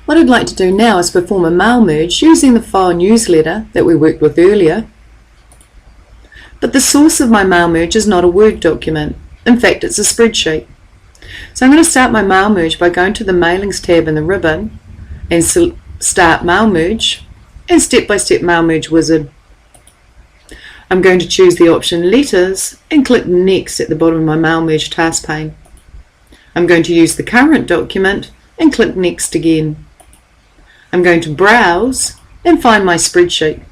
What I'd like to do now is perform a mail merge using the file newsletter that we worked with earlier. But the source of my mail merge is not a Word document. In fact, it's a spreadsheet. So I'm going to start my mail merge by going to the Mailings tab in the ribbon and start Mail Merge and Step-by-Step Mail Merge Wizard. I'm going to choose the option Letters and click Next at the bottom of my Mail Merge task pane. I'm going to use the current document and click Next again. I'm going to browse and find my spreadsheet.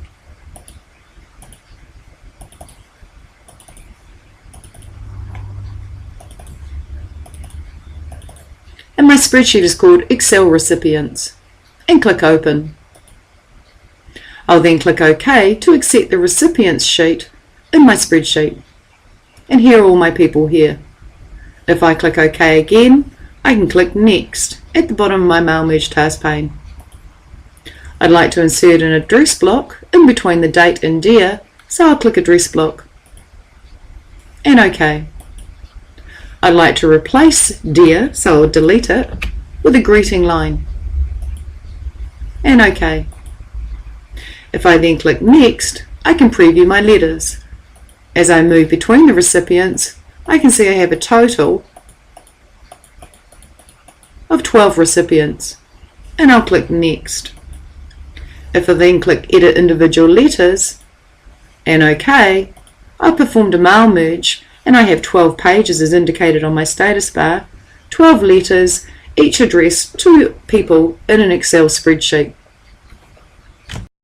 And my spreadsheet is called Excel Recipients, and click Open. I'll then click OK to accept the recipients sheet in my spreadsheet. And here are all my people here. If I click OK again, I can click Next at the bottom of my Mail Merge task pane. I'd like to insert an address block in between the date and year, so I'll click Address Block and OK. I'd like to replace dear, so I'll delete it, with a greeting line and OK. If I then click Next, I can preview my letters. As I move between the recipients, I can see I have a total of 12 recipients, and I'll click Next. If I then click Edit Individual Letters and OK, I've performed a mail merge and I have 12 pages as indicated on my status bar, 12 letters, each addressed to people in an Excel spreadsheet.